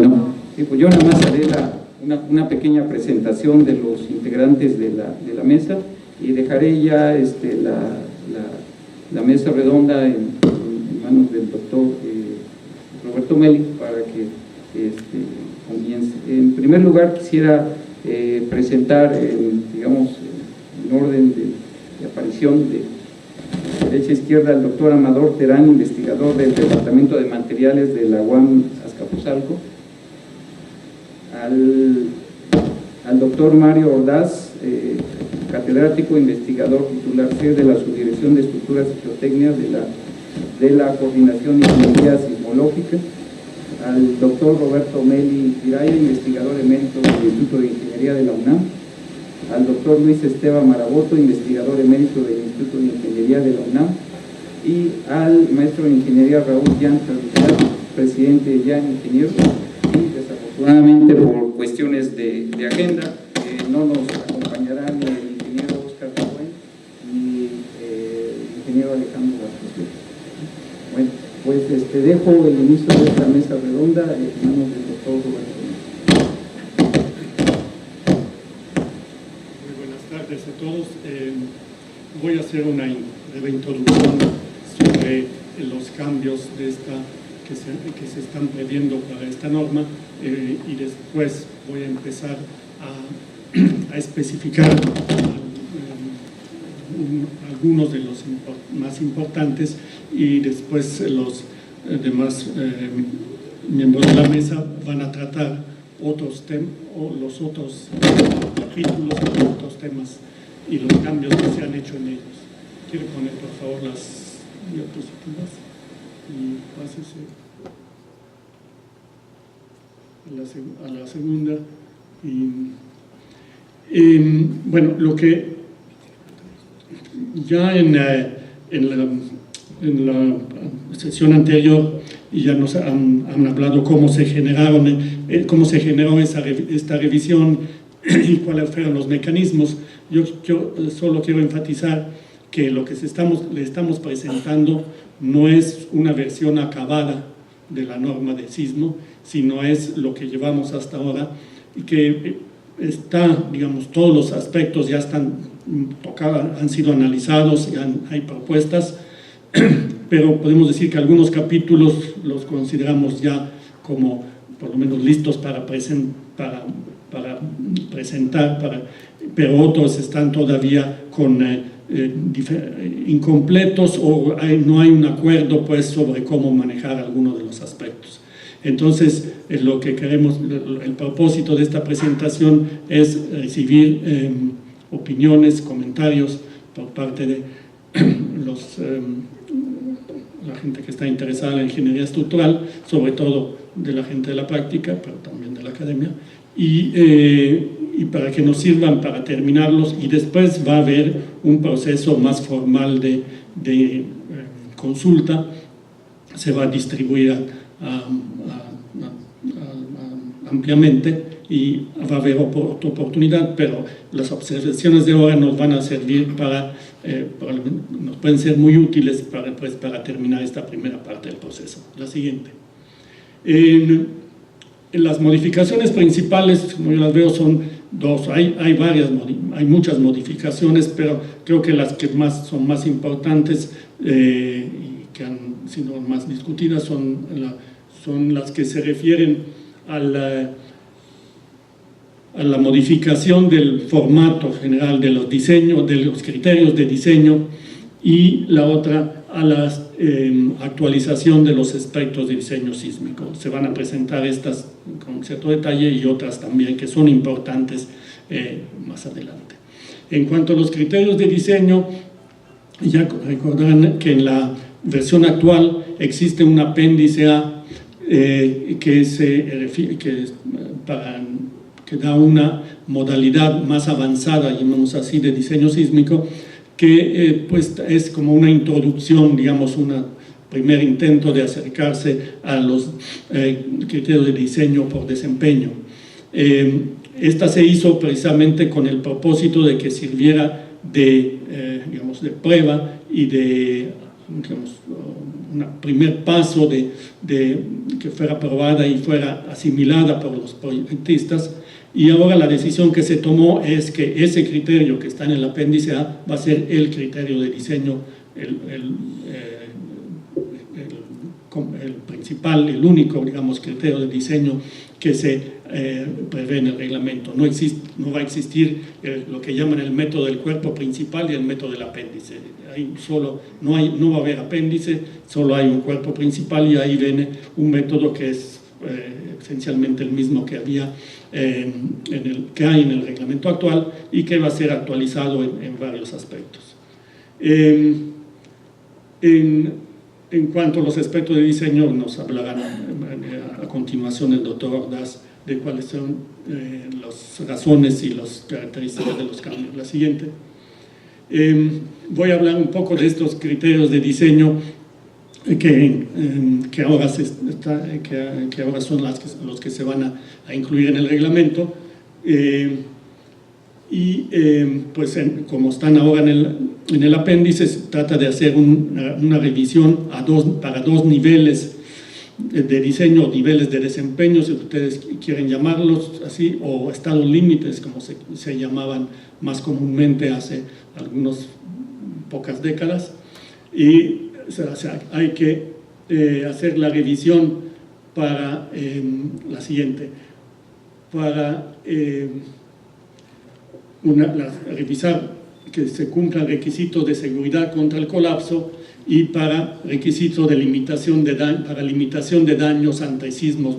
Bueno, pues yo nada más haré una pequeña presentación de los integrantes de la mesa y dejaré ya la mesa redonda en manos del doctor Roberto Meli para que comience. En primer lugar quisiera presentar, digamos, en orden de aparición de derecha a izquierda al doctor Amador Terán, investigador del Departamento de Materiales de la UAM Azcapotzalco, al doctor Mario Ordaz, catedrático investigador titular C de la Subdirección de Estructuras y Geotecnia de la Coordinación de Ingeniería Sismológica, al doctor Roberto Meli Piraya, investigador emérito del Instituto de Ingeniería de la UNAM, al doctor Luis Esteban Maraboto, investigador emérito del Instituto de Ingeniería de la UNAM, y al maestro de Ingeniería Raúl Llanta, presidente de Llanta Ingenieros, y desafortunadamente por cuestiones de agenda no nos acompañará ni el ingeniero Oscar Cohen ni el ingeniero Alejandro Vázquez. Bueno, pues dejo el inicio de esta mesa redonda en manos del doctor Roberto. Muy buenas tardes a todos. Voy a hacer una breve introducción sobre los cambios de que se están previendo para esta norma y después voy a empezar a especificar algunos de los más importantes y después los demás miembros de la mesa van a tratar los otros capítulos, los otros temas y los cambios que se han hecho en ellos. ¿Quiere poner por favor las diapositivas? Y pásese a la segunda. Bueno, lo que ya en la sesión anterior ya nos han hablado cómo se generó esta revisión y cuáles fueron los mecanismos. Yo solo quiero enfatizar que lo que le estamos presentando no es una versión acabada de la norma de sismo, sino es lo que llevamos hasta ahora y que digamos, todos los aspectos ya están tocados, han sido analizados, hay propuestas, pero podemos decir que algunos capítulos los consideramos ya como por lo menos listos para presentar, pero otros están todavía incompletos o no hay un acuerdo pues sobre cómo manejar algunos de los aspectos. Entonces, lo que queremos, el propósito de esta presentación es recibir opiniones, comentarios por parte de la gente que está interesada en la ingeniería estructural, sobre todo de la gente de la práctica, pero también de la academia, y para que nos sirvan para terminarlos, y después va a haber un proceso más formal de consulta, se va a distribuir ampliamente y va a haber otra oportunidad, pero las observaciones de ahora nos van a servir nos pueden ser muy útiles para terminar esta primera parte del proceso. La siguiente. En las modificaciones principales, como yo las veo, son dos. Hay muchas modificaciones, pero creo que las que son más importantes y que han sido más discutidas son las que se refieren a la modificación del formato general de los diseños, de los criterios de diseño, y la otra a la actualización de los aspectos de diseño sísmico. Se van a presentar estas con cierto detalle y otras también que son importantes más adelante. En cuanto a los criterios de diseño, ya recordarán que en la versión actual existe un apéndice A que da una modalidad más avanzada, llamamos así, de diseño sísmico, que pues es como una introducción, digamos, un primer intento de acercarse a los criterios de diseño por desempeño. Esta se hizo precisamente con el propósito de que sirviera de prueba y de primer paso de que fuera aprobada y fuera asimilada por los proyectistas, y ahora la decisión que se tomó es que ese criterio que está en el apéndice A va a ser el criterio de diseño, el principal, el único, digamos, criterio de diseño que se prevé en el reglamento. No va a existir lo que llaman el método del cuerpo principal y el método del apéndice. No va a haber apéndice, solo hay un cuerpo principal, y ahí viene un método que es esencialmente el mismo que había que hay en el reglamento actual y que va a ser actualizado en varios aspectos. En cuanto a los aspectos de diseño, nos hablarán a continuación el doctor Ordaz de cuáles son las razones y las características de los cambios. La siguiente. Voy a hablar un poco de estos criterios de diseño que ahora son los que se van a incluir en el reglamento. Pues como están ahora en el apéndice, se trata de hacer una revisión para dos niveles de diseño, niveles de desempeño, si ustedes quieren llamarlos así, o estados límites, como se llamaban más comúnmente hace algunas pocas décadas. Y hay que hacer la revisión para la siguiente, para revisar que se cumplan requisitos de seguridad contra el colapso y para requisitos de limitación de daños ante sismos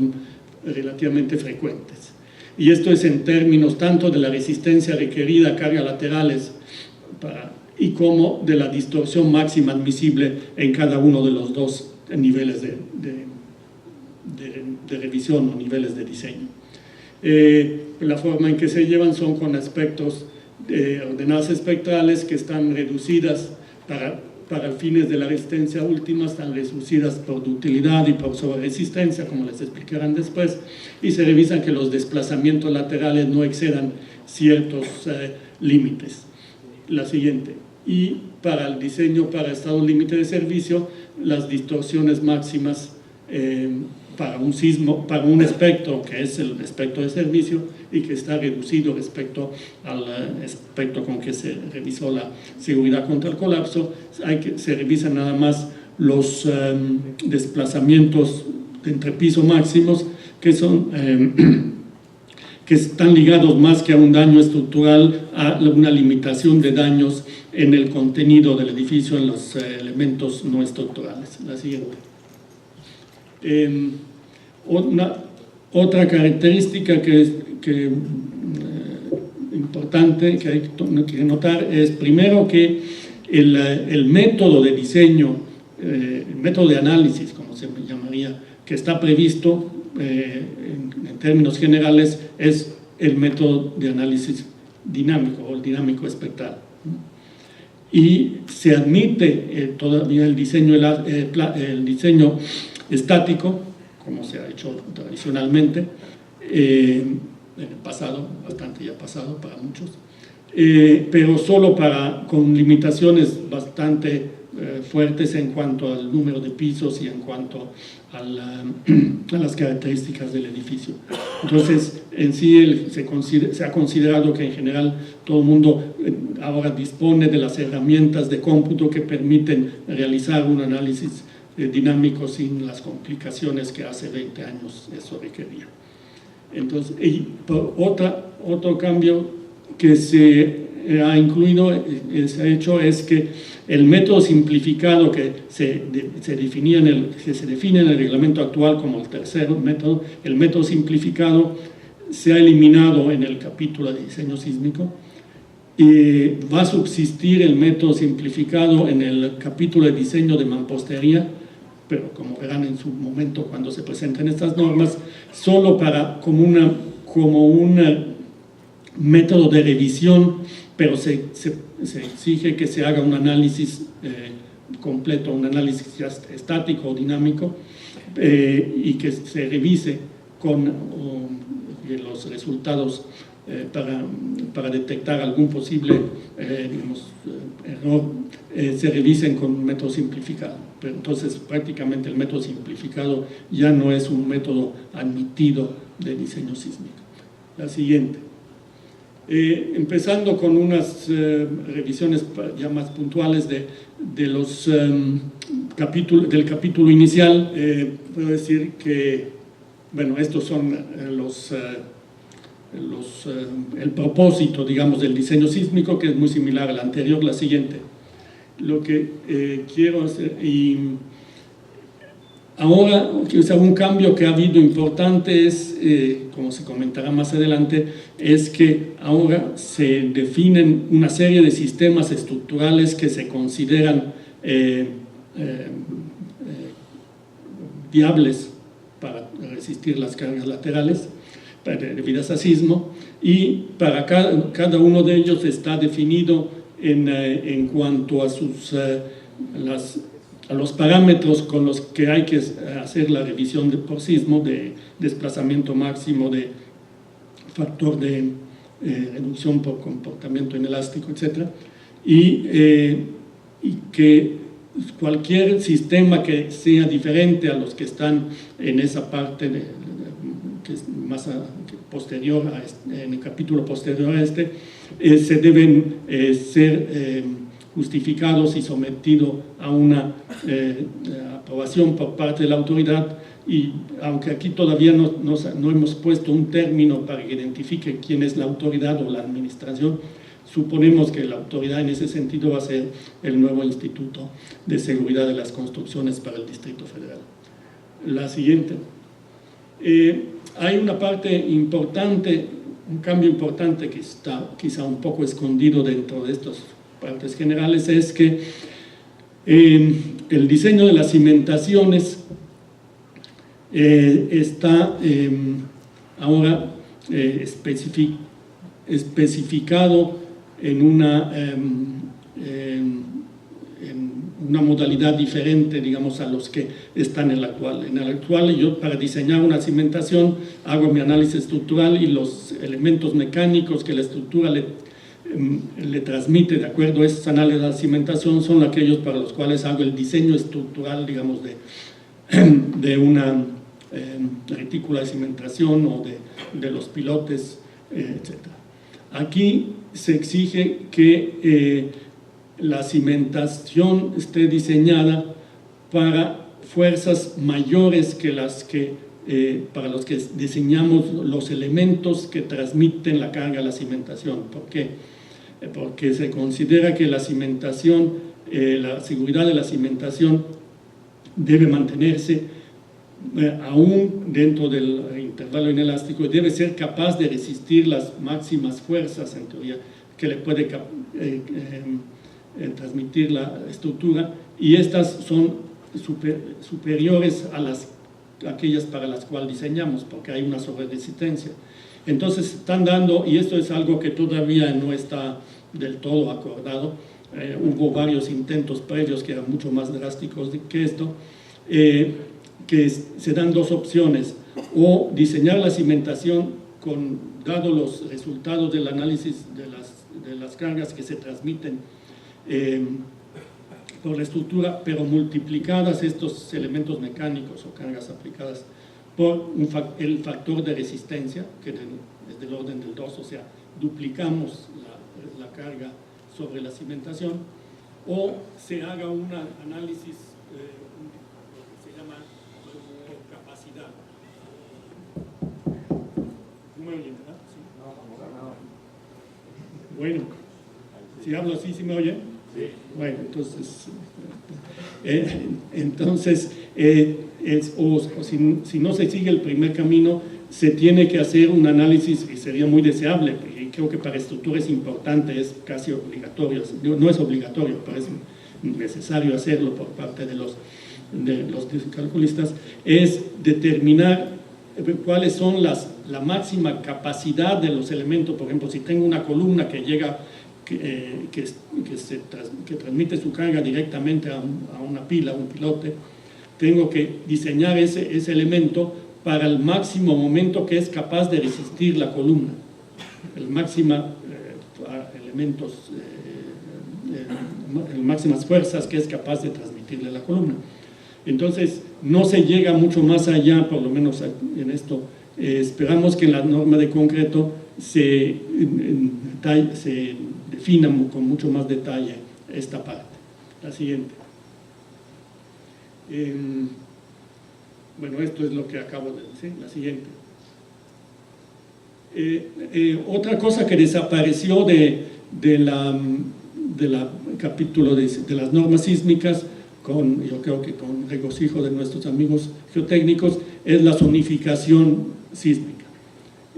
relativamente frecuentes. Y esto es en términos tanto de la resistencia requerida a cargas laterales y como de la distorsión máxima admisible en cada uno de los dos niveles de revisión o niveles de diseño. La forma en que se llevan son con aspectos de ordenadas espectrales que están reducidas para fines de la resistencia última, están reducidas por ductilidad y por sobreresistencia, como les explicarán después, y se revisan que los desplazamientos laterales no excedan ciertos límites. La siguiente. Y para el diseño para estado límite de servicio, las distorsiones máximas para un sismo, para un espectro que es el espectro de servicio y que está reducido respecto al espectro con que se revisó la seguridad contra el colapso. Se revisan nada más los desplazamientos de entrepiso máximos que están ligados más que a un daño estructural a una limitación de daños en el contenido del edificio, en los elementos no estructurales. La siguiente. Otra característica importante que hay que notar es primero que el método de diseño, el método de análisis, como se llamaría, que está previsto en términos generales, es el método de análisis dinámico o el dinámico espectral. Y se admite todavía el diseño estático, como se ha hecho tradicionalmente, en el pasado, bastante ya pasado para muchos, pero solo con limitaciones bastante fuertes en cuanto al número de pisos y en cuanto a las características del edificio. Entonces, en sí se ha considerado que en general todo el mundo ahora dispone de las herramientas de cómputo que permiten realizar un análisis dinámico sin las complicaciones que hace 20 años eso requería. Entonces, otro cambio que se ha incluido, se ha hecho, es que el método simplificado que se define en el reglamento actual como el tercer método, el método simplificado se ha eliminado en el capítulo de diseño sísmico. Va a subsistir el método simplificado en el capítulo de diseño de mampostería, pero como verán en su momento cuando se presenten estas normas, solo como un método de revisión, pero se exige que se haga un análisis completo, un análisis estático o dinámico, y que se revise con los resultados para detectar algún posible error, se revisen con un método simplificado. Pero entonces prácticamente el método simplificado ya no es un método admitido de diseño sísmico. La siguiente. Empezando con unas revisiones ya más puntuales del capítulo inicial, puedo decir que, bueno, estos son el propósito, digamos, del diseño sísmico, que es muy similar al anterior. La siguiente. Lo que quiero hacer, y ahora, un cambio que ha habido importante es, como se comentará más adelante, es que ahora se definen una serie de sistemas estructurales que se consideran viables para resistir las cargas laterales debidas a sismo, y para cada uno de ellos está definido en cuanto a los parámetros con los que hay que hacer la revisión por sismo, de desplazamiento máximo, de factor de reducción por comportamiento inelástico, etc. Y que cualquier sistema que sea diferente a los que están en esa parte que es más posterior en el capítulo posterior a este, se deben ser justificados y sometidos a una aprobación por parte de la autoridad. Y aunque aquí todavía no hemos puesto un término para que identifique quién es la autoridad o la administración, suponemos que la autoridad en ese sentido va a ser el nuevo Instituto de Seguridad de las Construcciones para el Distrito Federal. La siguiente. Hay una parte importante, un cambio importante que está quizá un poco escondido dentro de estas partes generales, es que el diseño de las cimentaciones está ahora especificado en una modalidad diferente, digamos, a los que están en el actual. En el actual, yo para diseñar una cimentación hago mi análisis estructural y los elementos mecánicos que la estructura le transmite de acuerdo a esos análisis de la cimentación son aquellos para los cuales hago el diseño estructural, digamos, de una retícula de cimentación o de los pilotes, etc. Aquí se exige que la cimentación esté diseñada para fuerzas mayores que las que para los que diseñamos los elementos que transmiten la carga a la cimentación. ¿Por qué? Porque se considera que la cimentación, la seguridad de la cimentación debe mantenerse aún dentro del intervalo inelástico y debe ser capaz de resistir las máximas fuerzas, en teoría, que le puede transmitir la estructura, y estas son superiores a aquellas para las cuales diseñamos, porque hay una sobreresistencia. Entonces están dando, y esto es algo que todavía no está del todo acordado, hubo varios intentos previos que eran mucho más drásticos que esto, que se dan dos opciones: o diseñar la cimentación dado los resultados del análisis de las cargas que se transmiten por la estructura, pero multiplicadas estos elementos mecánicos o cargas aplicadas por el factor de resistencia, que es del orden del 2, o sea, duplicamos la carga sobre la cimentación, o se haga un análisis lo que se llama por capacidad. ¿No me oyen, verdad? Sí. Bueno, si hablo así, ¿sí me oyen? Sí. Bueno, entonces, si no se sigue el primer camino, se tiene que hacer un análisis, y sería muy deseable, y creo que para estructura es importante, es casi obligatorio, no es obligatorio, pero es necesario hacerlo por parte de los calculistas, es determinar cuáles son la máxima capacidad de los elementos. Por ejemplo, si tengo una columna que llega, que transmite su carga directamente a una pila, a un pilote, tengo que diseñar ese elemento para el máximo momento que es capaz de resistir la columna. máximas fuerzas que es capaz de transmitirle la columna. Entonces, no se llega mucho más allá, por lo menos en esto. Esperamos que en la norma de concreto se defina con mucho más detalle esta parte. La siguiente. Bueno, esto es lo que acabo de decir. La siguiente. Otra cosa que desapareció de la capítulo de las normas sísmicas, yo creo que con regocijo de nuestros amigos geotécnicos, es la zonificación sísmica.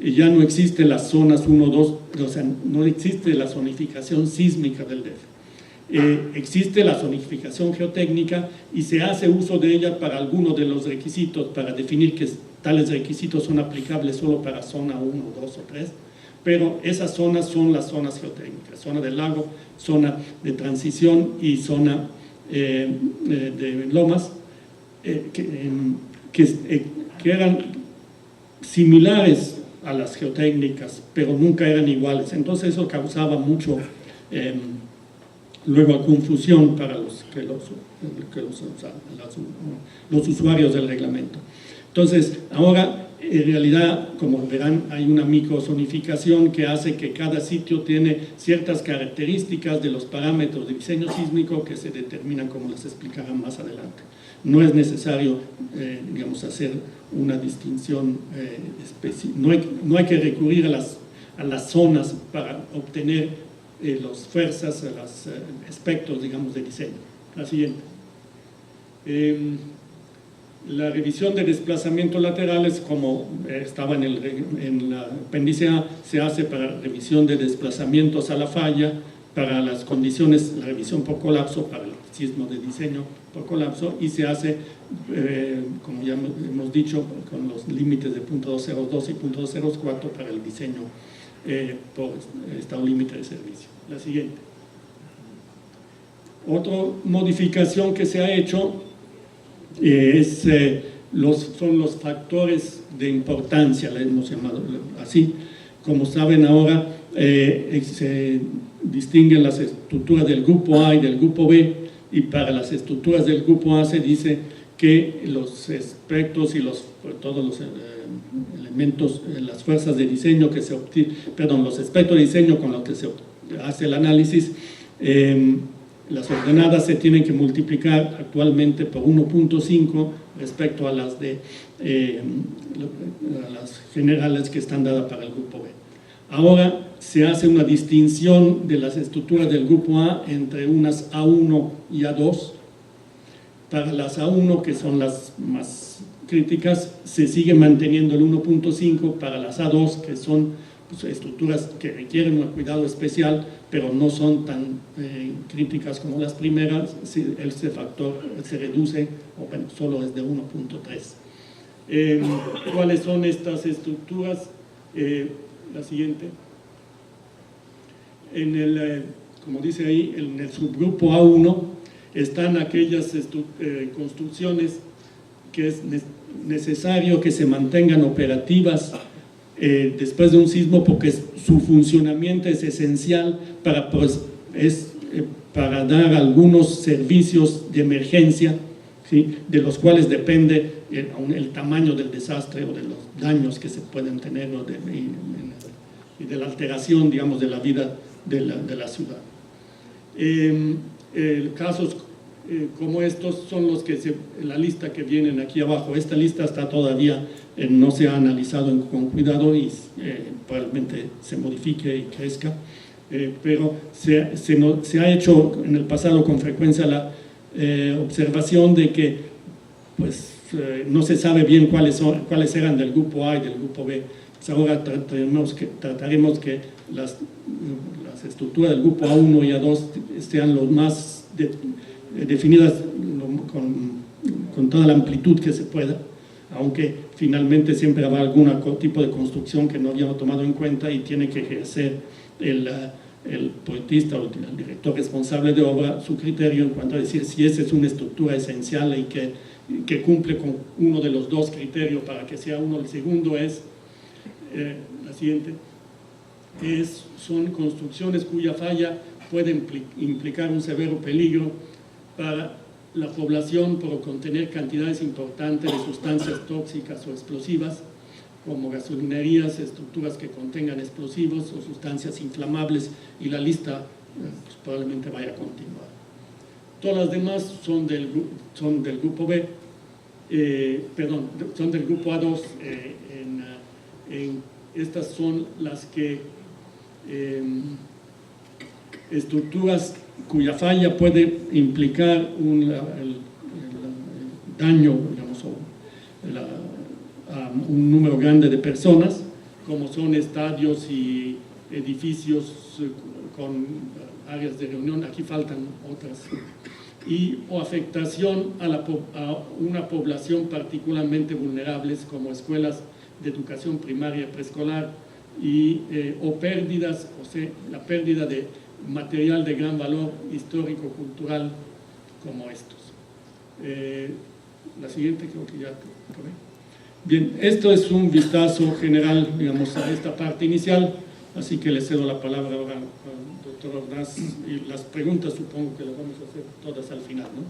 Ya no existe las zonas 1, 2, o sea, no existe la zonificación sísmica del DF. Existe la zonificación geotécnica y se hace uso de ella para algunos de los requisitos, para definir que tales requisitos son aplicables solo para zona 1, 2 o 3, pero esas zonas son las zonas geotécnicas, zona del lago, zona de transición y zona de lomas, que eran similares a las geotécnicas, pero nunca eran iguales. Entonces eso causaba mucho luego confusión para los usuarios del reglamento. Entonces, ahora, en realidad, como verán, hay una microzonificación que hace que cada sitio tiene ciertas características de los parámetros de diseño sísmico que se determinan, como les explicarán más adelante. No es necesario, digamos, hacer una distinción específica. No hay que recurrir a las zonas para obtener las fuerzas, los aspectos, digamos, de diseño. La siguiente. La revisión de desplazamientos laterales, como estaba en la apéndice A, se hace para revisión de desplazamientos a la falla, para las condiciones, la revisión por colapso, para el sismo de diseño por colapso, y se hace, como ya hemos dicho, con los límites de .202 y .204 para el diseño por estado límite de servicio. La siguiente. Otra modificación que se ha hecho son los factores de importancia, le hemos llamado así. Como saben ahora, se distinguen las estructuras del grupo A y del grupo B, y para las estructuras del grupo A se dice que los aspectos y todos los elementos, las fuerzas de diseño que se obtienen, los aspectos de diseño con los que se hace el análisis, las ordenadas se tienen que multiplicar actualmente por 1.5 respecto a las las generales que están dadas para el grupo B. Ahora se hace una distinción de las estructuras del grupo A entre unas A1 y A2. Para las A1, que son las más críticas, se sigue manteniendo el 1.5. Para las A2, que son estructuras que requieren un cuidado especial, pero no son tan críticas como las primeras, ese factor se reduce, o bueno, solo es de 1.3. ¿Cuáles son estas estructuras? La siguiente. Como dice ahí, en el subgrupo A1 están aquellas construcciones que es necesario que se mantengan operativas después de un sismo, porque su funcionamiento es esencial para dar algunos servicios de emergencia, ¿sí?, de los cuales depende el tamaño del desastre o de los daños que se pueden tener y de la alteración, digamos, de la vida de la ciudad. Casos como estos son los que la lista que vienen aquí abajo. Esta lista está todavía, no se ha analizado con cuidado y probablemente se modifique y crezca, pero se ha hecho en el pasado con frecuencia la observación de que no se sabe bien cuáles eran del grupo A y del grupo B. Pues ahora trataremos que las estructuras del grupo A1 y A2 sean los más definidas con toda la amplitud que se pueda, aunque finalmente siempre habrá algún tipo de construcción que no habíamos tomado en cuenta y tiene que ejercer el proyectista o el director responsable de obra su criterio en cuanto a decir si esa es una estructura esencial y que cumple con uno de los dos criterios para que sea uno. El segundo es, la siguiente, son construcciones cuya falla puede implicar un severo peligro para la población por contener cantidades importantes de sustancias tóxicas o explosivas, como gasolinerías, estructuras que contengan explosivos o sustancias inflamables, y la lista pues, probablemente vaya a continuar. Todas las demás son del grupo B, son del grupo A2. Estas son las que estructuras cuya falla puede implicar el daño, digamos, a un número grande de personas, como son estadios y edificios con áreas de reunión. Aquí faltan otras, o afectación a una población particularmente vulnerable, como escuelas de educación primaria preescolar, o pérdidas, o sea, la pérdida de material de gran valor histórico-cultural como estos. La siguiente creo que ya acabé. Bien, esto es un vistazo general, digamos, a esta parte inicial, así que le cedo la palabra ahora al doctor Ordaz, y las preguntas supongo que las vamos a hacer todas al final, ¿no?